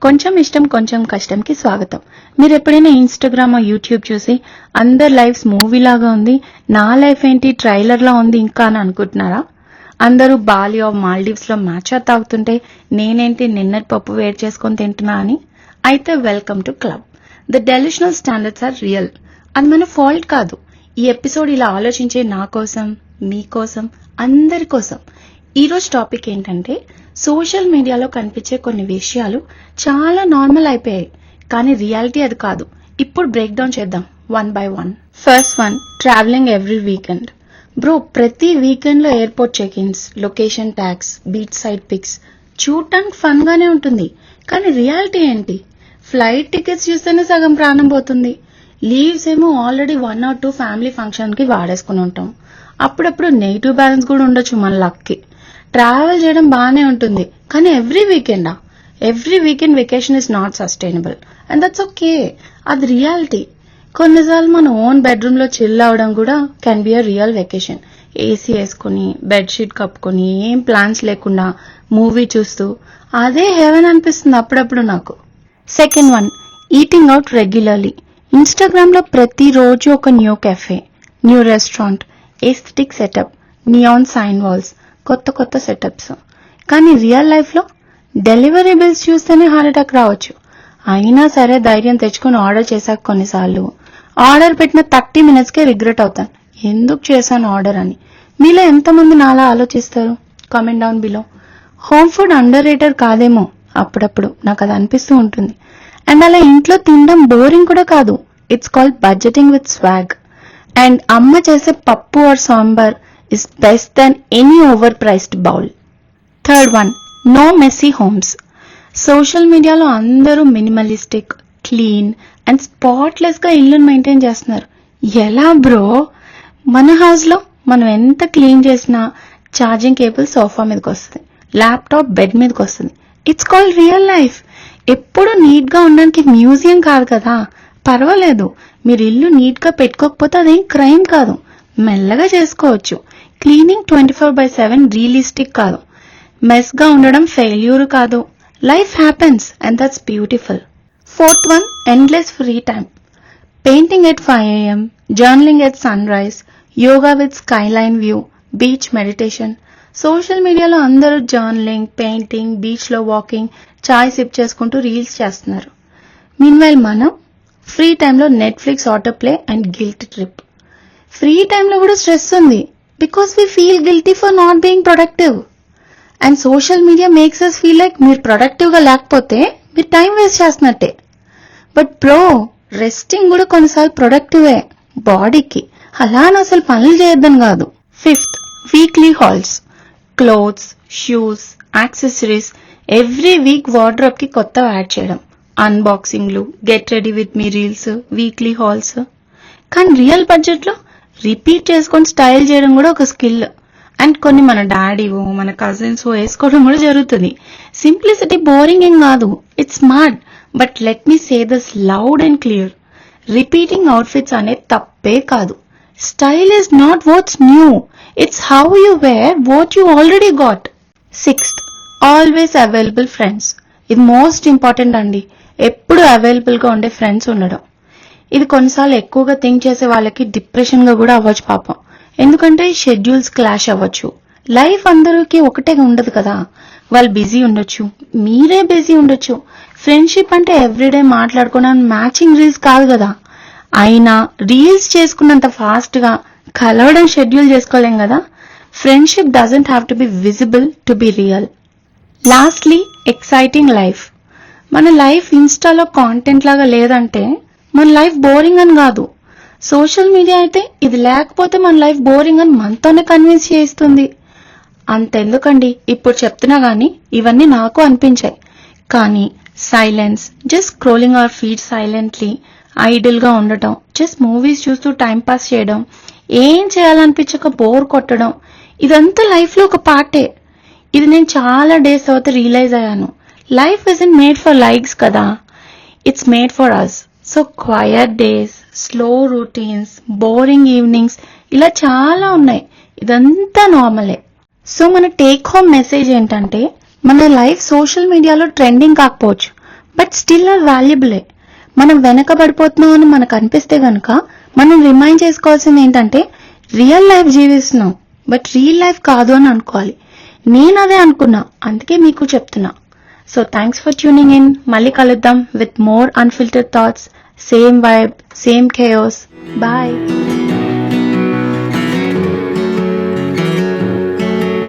కొంచెం ఇష్టం కొంచెం కష్టంకి స్వాగతం. మీరు ఎప్పుడైనా ఇన్స్టాగ్రామ్ యూట్యూబ్ చూసి అందరి లైఫ్స్ మూవీ లాగా ఉంది, నా లైఫ్ ఏంటి ట్రైలర్ లా ఉంది ఇంకా అని అనుకుంటున్నారా? అందరూ బాలి ఆఫ్ మాల్డీవ్స్ లో మ్యాచా తాగుతుంటే నేనేంటి నిన్నటి పప్పు వేడి చేసుకొని తింటున్నా అని. అయితే welcome to club. The delusional standards are real. అది మన ఫాల్ట్ కాదు. ఈ ఎపిసోడ్ ఇలా ఆలోచించే నా కోసం, మీకోసం, అందరి కోసం. ఈరోజు టాపిక్ ఏంటంటే సోషల్ మీడియాలో కనిపించే కొన్ని విషయాలు చాలా నార్మల్ అయిపోయాయి, కానీ రియాలిటీ అది కాదు. ఇప్పుడు బ్రేక్ డౌన్ చేద్దాం one by one. First one, travelling every weekend. Bro, ప్రతి వీకెండ్ లో airport check ins, location tags, beach side pics చూడటానికి ఫన్ గానే ఉంటుంది, కానీ రియాలిటీ ఏంటి? ఫ్లైట్ టికెట్స్ చూస్తేనే సగం ప్రాణం పోతుంది. లీవ్స్ ఏమో ఆల్రెడీ 1 or 2 ఫ్యామిలీ ఫంక్షన్ కి వాడేసుకుని ఉంటాం. అప్పుడప్పుడు నెగిటివ్ బ్యాలెన్స్ కూడా ఉండొచ్చు మన లక్కి. ట్రావెల్ చేయడం బాగానే ఉంటుంది, కానీ every weekend vacation is not sustainable and that's okay. అది రియాలిటీ. కొన్నిసార్లు మన ఓన్ బెడ్రూమ్ లో చిల్ అవడం కూడా can be a real vacation. AC వేసుకుని బెడ్షీట్ కప్పుకొని ఏం ప్లాన్స్ లేకుండా మూవీ చూస్తూ అదే హెవెన్ అనిపిస్తుంది అప్పుడప్పుడు నాకు. Second one, eating out regularly. Instagram లో ప్రతిరోజు ఒక new cafe, new restaurant, aesthetic setup, neon sign walls, కొత్త సెటప్స్. కానీ రియల్ లైఫ్ లో డెలివరీ బిల్స్ చూస్తేనే హార్ట్ అటాక్ రావచ్చు. అయినా సరే ధైర్యం తెచ్చుకుని ఆర్డర్ చేశాక కొన్నిసార్లు ఆర్డర్ పెట్టిన 30 minutes కే రిగ్రెట్ అవుతాను, ఎందుకు చేశాను ఆర్డర్ అని. మీలో ఎంతమంది నాలా ఆలోచిస్తారు? Comment down below. Home food under rated కాదేమో, అప్పుడప్పుడు నాకు అది అనిపిస్తూ ఉంటుంది. అండ్ అలా ఇంట్లో తినడం బోరింగ్ కూడా కాదు. It's called budgeting with swag. And అమ్మ చేసే పప్పు or sambar is best than any overpriced bowl. Third one, no messy homes. Social మీడియాలో అందరూ మినిమలిస్టిక్, క్లీన్ అండ్ స్పాట్లెస్ గా ఇల్లును మెయింటైన్ చేస్తున్నారు. ఎలా బ్రో? మన హౌస్ లో మనం ఎంత క్లీన్ చేసినా ఛార్జింగ్ కేబుల్ సోఫా మీదకి వస్తుంది, ల్యాప్టాప్ బెడ్ మీదకి వస్తుంది. It's called real life. ఎప్పుడు నీట్ గా ఉండడానికి మ్యూజియం కాదు కదా. పర్వాలేదు, మీరు ఇల్లు నీట్ గా పెట్టుకోకపోతే అదేం క్రైమ్ కాదు, మెల్లగా చేసుకోవచ్చు. క్లీనింగ్ 24/7 రియలిస్టిక్ కాదు. మెస్ గా ఉండడం ఫెయిల్యూర్ కాదు. Life happens and that's beautiful. Fourth one, endless free time. Painting at 5 AM, journaling at sunrise, yoga with skyline view, beach meditation. Social మీడియాలో అందరూ జర్నలింగ్, పెయింటింగ్, బీచ్ లో వాకింగ్, చాయ్ sip చేసుకుంటూ reels చేస్తున్నారు. Meanwhile మనం free టైంలో Netflix auto play and guilt trip. Free టైంలో కూడా స్ట్రెస్ ఉంది, because we feel guilty for not being productive. And social media makes us feel like మీరు ప్రొడక్టివ్ గా లేకపోతే మీరు టైం వేస్ట్ చేస్తున్నట్టే. బట్ బ్రో, రెస్టింగ్ కూడా కొన్నిసార్లు ప్రొడక్టివే బాడీకి. అలా అని అసలు పనులు చేయొద్దని కాదు. Fifth, weekly hauls. Clothes, shoes, accessories every week wardrobe కి కొత్తవి యాడ్ చేయడం, అన్బాక్సింగ్లు, get ready with me reels, weekly hauls. కానీ రియల్ బడ్జెట్ లో రిపీట్ చేసుకొని స్టైల్ చేయడం కూడా ఒక స్కిల్. అండ్ కొన్ని మన డాడీవో మన కజిన్స్ వేసుకోవడం కూడా జరుగుతుంది. సింప్లిసిటీ బోరింగ్ ఏం కాదు, it's smart. But let me say this loud and clear, repeating outfits అనేది తప్పే కాదు. Style is not what's new, it's how you wear what you already got. Sixth, always available friends. ఇది most important అండి. ఎప్పుడు available గా ఉండే friends ఉండడం. ఇది కొన్నిసార్లు ఎక్కువగా థింక్ చేసే వాళ్ళకి డిప్రెషన్ గా కూడా అవ్వచ్చు పాపం. ఎందుకంటే షెడ్యూల్స్ క్లాష్ అవ్వచ్చు. లైఫ్ అందరికీ ఒకటే ఉండదు కదా. వాళ్ళు బిజీ ఉండొచ్చు, మీరే బిజీ ఉండొచ్చు. ఫ్రెండ్షిప్ అంటే ఎవ్రీడే మాట్లాడుకోవడం మ్యాచింగ్ రీల్స్ కాదు కదా. అయినా రీల్స్ చేసుకున్నంత ఫాస్ట్ గా కలవడం షెడ్యూల్ చేసుకోలేం కదా. Friendship doesn't have to be visible to be real. Lastly, exciting life. మన లైఫ్ ఇన్స్టాలో కాంటెంట్ లాగా లేదంటే మన లైఫ్ బోరింగ్ అని కాదు. సోషల్ మీడియా అయితే ఇది లేకపోతే మన లైఫ్ బోరింగ్ అని మనతోనే కన్విన్స్ చేయిస్తుంది. అంతెందుకండి, ఇప్పుడు చెప్తున్నా గానీ ఇవన్నీ నాకు అనిపించాయి. కానీ silence, just scrolling our feed silently, idle గా ఉండటం, జస్ట్ మూవీస్ చూస్తూ టైం పాస్ చేయడం, ఏం చేయాలనిపించక బోర్ కొట్టడం, ఇదంతా లైఫ్ లో ఒక పార్టే. ఇది నేను చాలా డేస్ తర్వాత రియలైజ్ అయ్యాను. Life isn't made for likes కదా, it's made for us. So quiet days, slow routines, boring evenings ఇలా చాలా ఉన్నాయి. ఇదంతా నార్మలే. సో మన టేక్ హోమ్ మెసేజ్ ఏంటంటే, మన లైఫ్ సోషల్ మీడియాలో ట్రెండింగ్ కాకపోవచ్చు, బట్ స్టిల్ అవి వాల్యుబులే. మనం వెనకబడిపోతున్నాం అని మనకు అనిపిస్తే గనుక మనం రిమైండ్ చేసుకోవాల్సింది ఏంటంటే రియల్ లైఫ్ జీవిస్తున్నాం, బట్ రియల్ లైఫ్ కాదు అని అనుకోవాలి. నేను అదే అనుకున్నా, అందుకే మీకు చెప్తున్నా. So thanks for tuning in. మళ్ళీ కలుద్దాం with more unfiltered thoughts, same vibe, same chaos. Bye.